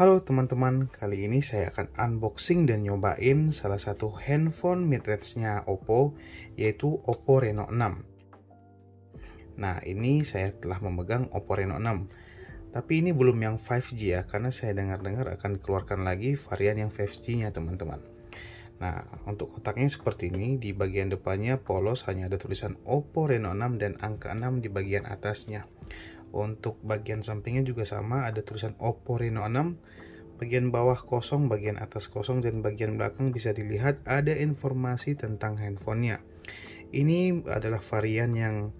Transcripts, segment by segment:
Halo teman-teman, kali ini saya akan unboxing dan nyobain salah satu handphone midrange-nya Oppo, yaitu Oppo Reno 6. Nah, ini saya telah memegang Oppo Reno 6. Tapi ini belum yang 5G ya, karena saya dengar-dengar akan dikeluarkan lagi varian yang 5G-nya teman-teman. Nah, untuk kotaknya seperti ini, di bagian depannya polos hanya ada tulisan Oppo Reno 6 dan angka 6 di bagian atasnya. Untuk bagian sampingnya juga sama, ada tulisan Oppo Reno 6, bagian bawah kosong, bagian atas kosong, dan bagian belakang bisa dilihat ada informasi tentang handphonenya. Ini adalah varian yang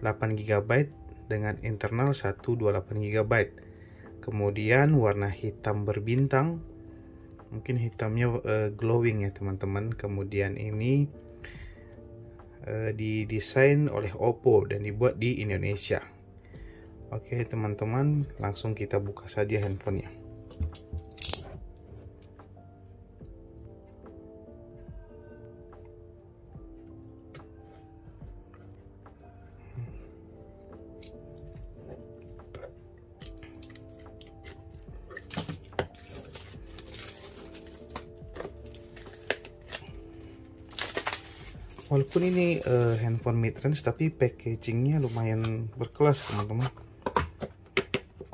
8GB dengan internal 128GB. Kemudian warna hitam berbintang, mungkin hitamnya glowing ya teman-teman. Kemudian ini didesain oleh Oppo dan dibuat di Indonesia. Oke teman-teman, langsung kita buka saja handphonenya. Walaupun ini handphone midrange, tapi packagingnya lumayan berkelas teman-teman.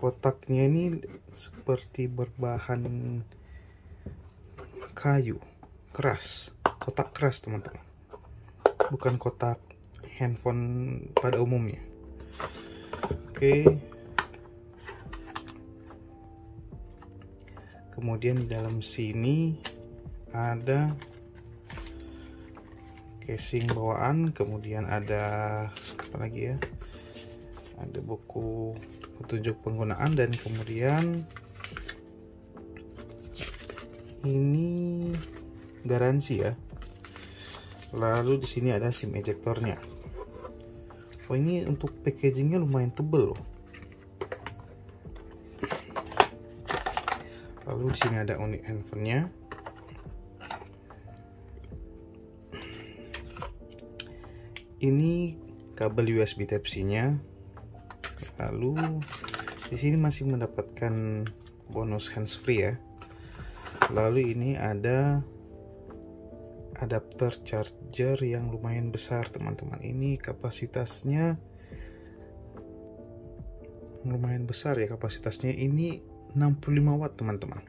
Kotaknya ini seperti berbahan kayu keras, kotak keras teman-teman, bukan kotak handphone pada umumnya. Oke, kemudian di dalam sini ada casing bawaan, kemudian ada apa lagi ya, ada buku petunjuk penggunaan, dan kemudian ini garansi ya. Lalu di sini ada SIM ejectornya. Oh, ini untuk packagingnya lumayan tebel loh. Lalu di sini ada unit handphonenya. Ini kabel USB Type-C-nya. Lalu di sini masih mendapatkan bonus handsfree ya. Lalu ini ada adapter charger yang lumayan besar teman-teman. Ini kapasitasnya lumayan besar ya, kapasitasnya ini 65 watt teman-teman.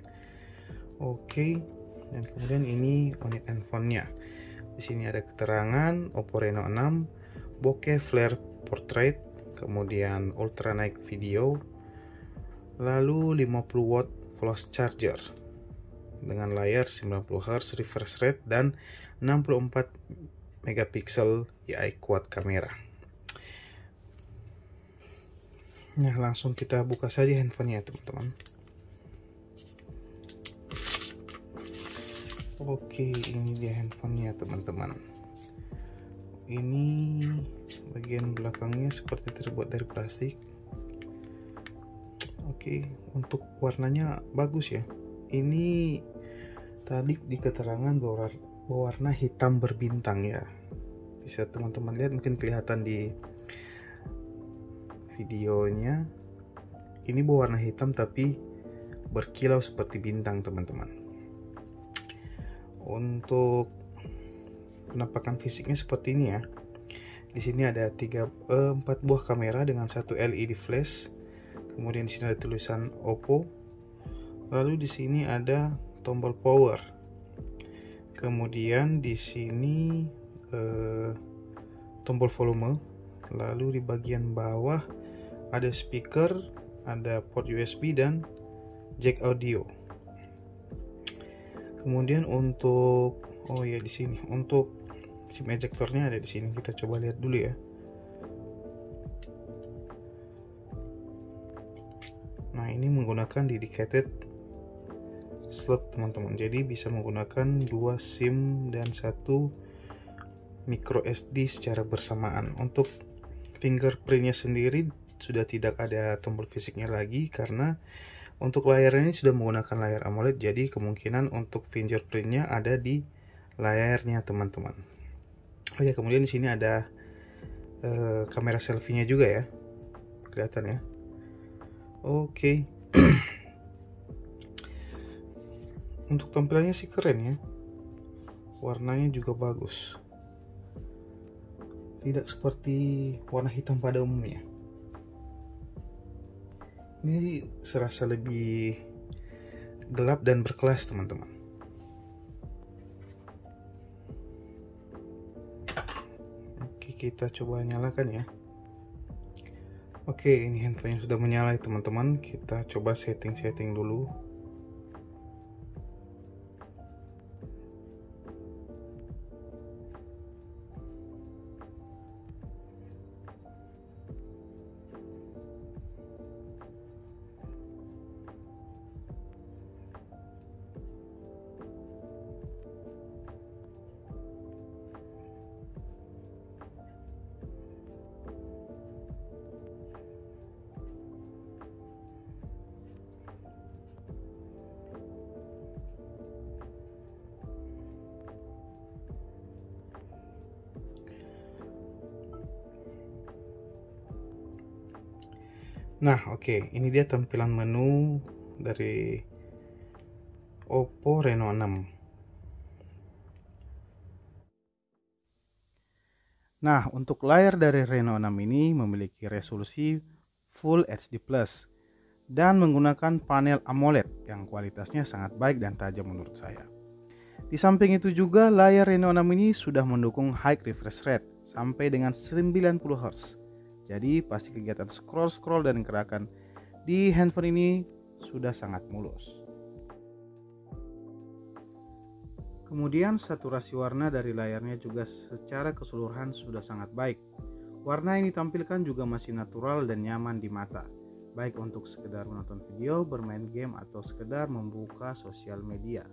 Oke, dan kemudian ini unit handphonenya. Di sini ada keterangan Oppo Reno 6 bokeh flare portrait, kemudian ultra night video, lalu 50 watt flash charger dengan layar 90Hz refresh rate dan 64 megapiksel AI quad kamera. Nah, langsung kita buka saja handphonenya teman-teman. Oke, ini dia handphonenya teman-teman. Ini bagian belakangnya seperti terbuat dari plastik. Oke, untuk warnanya bagus ya. Ini tadi di keterangan berwarna hitam berbintang ya. Bisa teman-teman lihat, mungkin kelihatan di videonya. Ini berwarna hitam tapi berkilau seperti bintang teman-teman. Untuk penampakan fisiknya seperti ini ya. Di sini ada 4 buah kamera dengan satu LED flash. Kemudian di sini ada tulisan Oppo. Lalu di sini ada tombol power. Kemudian di sini tombol volume. Lalu di bagian bawah ada speaker, ada port USB dan jack audio. Kemudian untuk di sini untuk SIM ejectornya ada di sini. Kita coba lihat dulu ya. Nah, ini menggunakan dedicated slot teman-teman. Jadi bisa menggunakan 2 SIM dan 1 micro SD secara bersamaan. Untuk fingerprintnya sendiri sudah tidak ada tombol fisiknya lagi, karena untuk layar ini sudah menggunakan layar AMOLED, jadi kemungkinan untuk fingerprintnya ada di layarnya teman-teman. Oh ya, kemudian di sini ada kamera selfie-nya juga ya, kelihatan ya. Oke. untuk tampilannya sih keren ya, warnanya juga bagus, tidak seperti warna hitam pada umumnya. Ini serasa lebih gelap dan berkelas teman-teman. Oke, kita coba nyalakan ya. Oke, ini handphonenya sudah menyala teman-teman. Kita coba setting-setting dulu. Nah, oke, ini dia tampilan menu dari Oppo Reno 6. Nah, untuk layar dari Reno 6 ini memiliki resolusi Full HD Plus dan menggunakan panel AMOLED yang kualitasnya sangat baik dan tajam menurut saya. Di samping itu juga layar Reno 6 ini sudah mendukung high refresh rate sampai dengan 90 Hz. Jadi pasti kegiatan scroll-scroll dan gerakan di handphone ini sudah sangat mulus. Kemudian saturasi warna dari layarnya juga secara keseluruhan sudah sangat baik. Warna yang ditampilkan juga masih natural dan nyaman di mata, baik untuk sekedar menonton video, bermain game, atau sekedar membuka sosial media.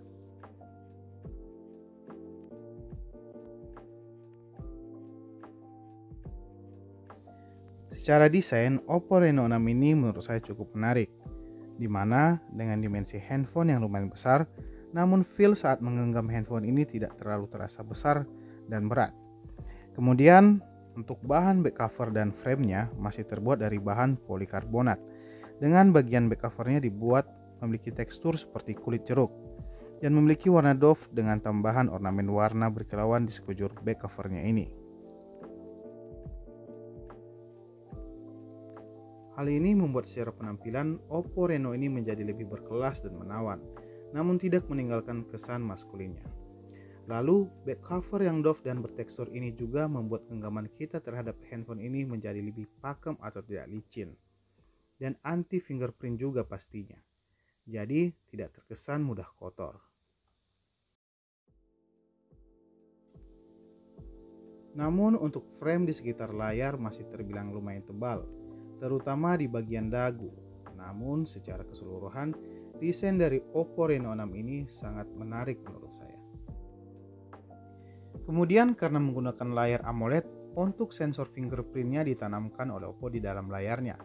Secara desain, Oppo Reno 6 ini menurut saya cukup menarik, di mana dengan dimensi handphone yang lumayan besar, namun feel saat menggenggam handphone ini tidak terlalu terasa besar dan berat. Kemudian, untuk bahan back cover dan framenya masih terbuat dari bahan polikarbonat, dengan bagian back covernya dibuat memiliki tekstur seperti kulit jeruk, dan memiliki warna doff dengan tambahan ornamen warna berkilauan di sekujur back covernya ini. Hal ini membuat secara penampilan Oppo Reno ini menjadi lebih berkelas dan menawan, namun tidak meninggalkan kesan maskulinnya. Lalu, back cover yang doff dan bertekstur ini juga membuat genggaman kita terhadap handphone ini menjadi lebih pakem atau tidak licin, dan anti fingerprint juga pastinya. Jadi, tidak terkesan mudah kotor. Namun untuk frame di sekitar layar masih terbilang lumayan tebal, terutama di bagian dagu. Namun secara keseluruhan, desain dari Oppo Reno 6 ini sangat menarik menurut saya. Kemudian karena menggunakan layar AMOLED, untuk sensor fingerprintnya ditanamkan oleh Oppo di dalam layarnya,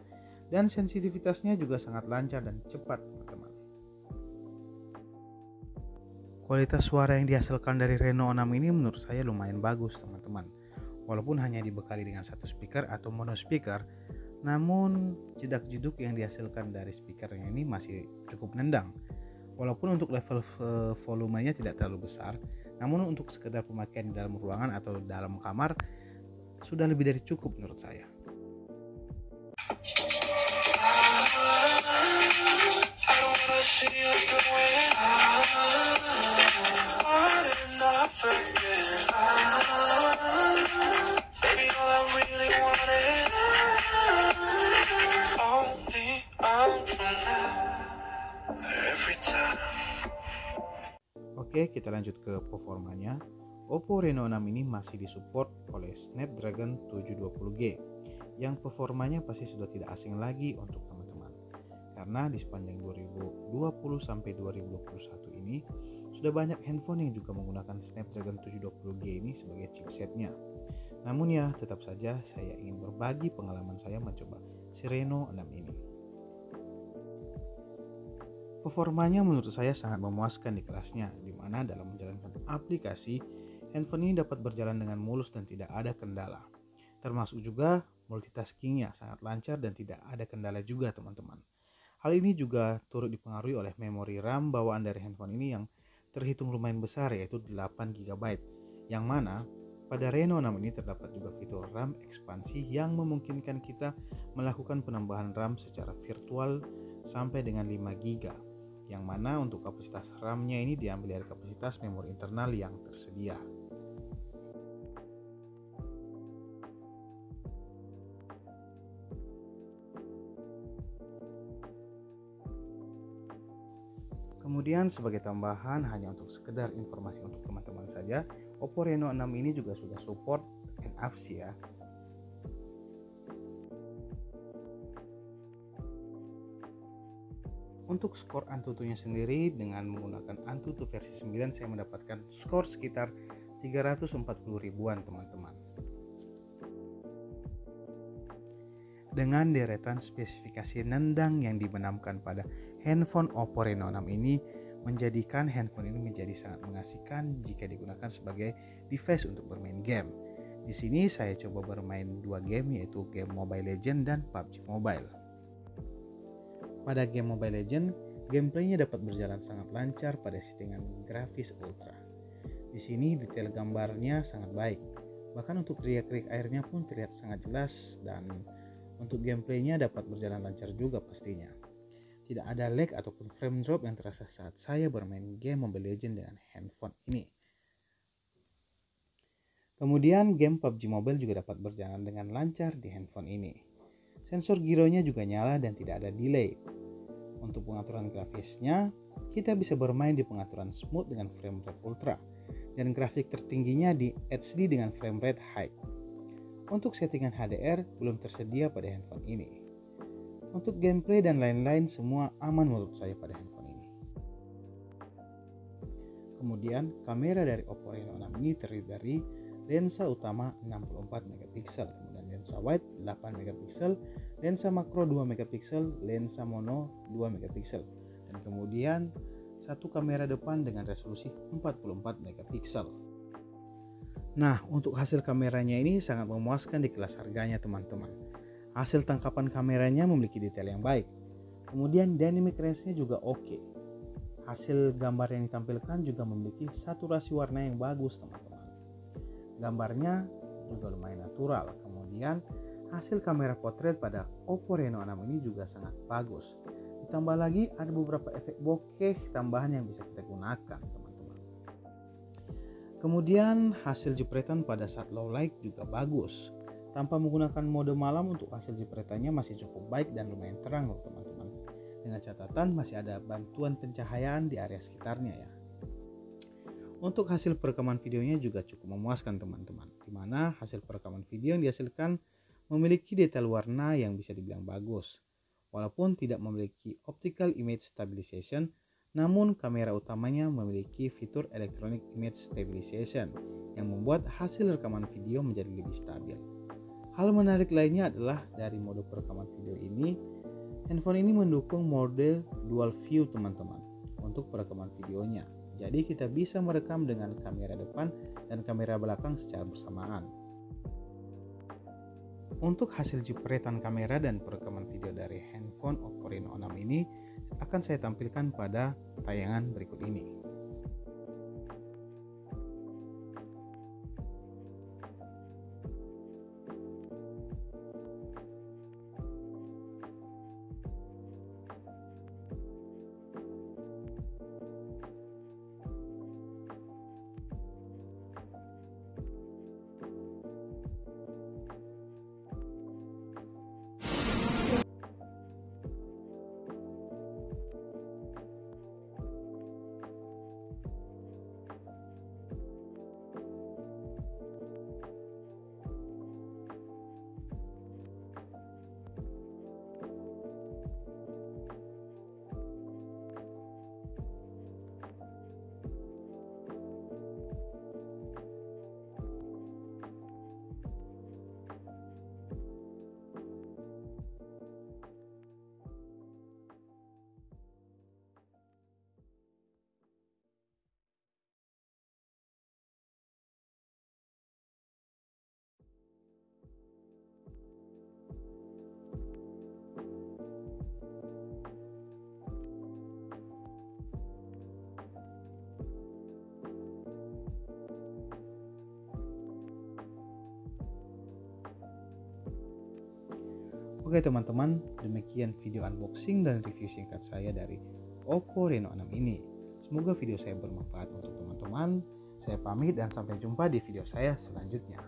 dan sensitivitasnya juga sangat lancar dan cepat teman-teman. Kualitas suara yang dihasilkan dari Reno 6 ini menurut saya lumayan bagus teman-teman. Walaupun hanya dibekali dengan satu speaker atau mono speaker, namun jedak-jeduk yang dihasilkan dari speakernya ini masih cukup nendang. Walaupun untuk level volumenya tidak terlalu besar, namun untuk sekedar pemakaian di dalam ruangan atau dalam kamar sudah lebih dari cukup menurut saya. Oke, kita lanjut ke performanya. Oppo Reno 6 ini masih disupport oleh Snapdragon 720G yang performanya pasti sudah tidak asing lagi untuk teman-teman. Karena di sepanjang 2020 sampai 2021 ini sudah banyak handphone yang juga menggunakan Snapdragon 720G ini sebagai chipsetnya. Namun ya, tetap saja saya ingin berbagi pengalaman saya mencoba si Reno 6 ini. Performanya menurut saya sangat memuaskan di kelasnya, di mana dalam menjalankan aplikasi, handphone ini dapat berjalan dengan mulus dan tidak ada kendala. Termasuk juga multitaskingnya sangat lancar dan tidak ada kendala juga teman-teman. Hal ini juga turut dipengaruhi oleh memori RAM bawaan dari handphone ini yang terhitung lumayan besar, yaitu 8 GB, yang mana pada Reno 6 ini terdapat juga fitur RAM ekspansi yang memungkinkan kita melakukan penambahan RAM secara virtual sampai dengan 5 GB, yang mana untuk kapasitas RAM-nya ini diambil dari kapasitas memori internal yang tersedia. Kemudian sebagai tambahan, hanya untuk sekedar informasi untuk teman-teman saja, Oppo Reno 6 ini juga sudah support NFC ya. Untuk skor Antutunya sendiri, dengan menggunakan Antutu versi 9 saya mendapatkan skor sekitar 340 ribuan teman-teman. Dengan deretan spesifikasi nendang yang dibenamkan pada handphone Oppo Reno 6 ini, menjadikan handphone ini menjadi sangat mengasihkan jika digunakan sebagai device untuk bermain game. Di sini saya coba bermain 2 game, yaitu game Mobile Legends dan PUBG Mobile. Pada game Mobile Legends, gameplaynya dapat berjalan sangat lancar pada settingan grafis ultra. Di sini detail gambarnya sangat baik, bahkan untuk riak-riak airnya pun terlihat sangat jelas, dan untuk gameplaynya dapat berjalan lancar juga pastinya. Tidak ada lag ataupun frame drop yang terasa saat saya bermain game Mobile Legends dengan handphone ini. Kemudian game PUBG Mobile juga dapat berjalan dengan lancar di handphone ini. Sensor gironya juga nyala dan tidak ada delay. Untuk pengaturan grafisnya, kita bisa bermain di pengaturan smooth dengan frame rate ultra, dan grafik tertingginya di HD dengan frame rate high. Untuk settingan HDR belum tersedia pada handphone ini. Untuk gameplay dan lain-lain semua aman menurut saya pada handphone ini. Kemudian kamera dari Oppo Reno 6 ini terdiri dari lensa utama 64 megapiksel, kemudian lensa wide 8 megapiksel, lensa makro 2 megapiksel, lensa mono 2 megapiksel, dan kemudian satu kamera depan dengan resolusi 44 megapiksel. Nah, untuk hasil kameranya ini sangat memuaskan di kelas harganya teman-teman. Hasil tangkapan kameranya memiliki detail yang baik. Kemudian dynamic range-nya juga oke. Hasil gambar yang ditampilkan juga memiliki saturasi warna yang bagus teman-teman. Gambarnya juga lumayan natural. Kemudian hasil kamera potret pada Oppo Reno 6 ini juga sangat bagus. Ditambah lagi ada beberapa efek bokeh tambahan yang bisa kita gunakan teman-teman. Kemudian hasil jepretan pada saat low light juga bagus. Tanpa menggunakan mode malam, untuk hasil jepretannya masih cukup baik dan lumayan terang loh teman-teman. Dengan catatan masih ada bantuan pencahayaan di area sekitarnya ya. Untuk hasil perekaman videonya juga cukup memuaskan teman-teman, di mana hasil perekaman video yang dihasilkan memiliki detail warna yang bisa dibilang bagus. Walaupun tidak memiliki optical image stabilization, namun kamera utamanya memiliki fitur electronic image stabilization yang membuat hasil rekaman video menjadi lebih stabil. Hal menarik lainnya adalah dari mode perekaman video ini, handphone ini mendukung mode dual view teman-teman untuk perekaman videonya. Jadi kita bisa merekam dengan kamera depan dan kamera belakang secara bersamaan. Untuk hasil jepretan kamera dan perekaman video dari handphone Oppo Reno 6 ini akan saya tampilkan pada tayangan berikut ini. Oke teman-teman, demikian video unboxing dan review singkat saya dari Oppo Reno 6 ini. Semoga video saya bermanfaat untuk teman-teman. Saya pamit dan sampai jumpa di video saya selanjutnya.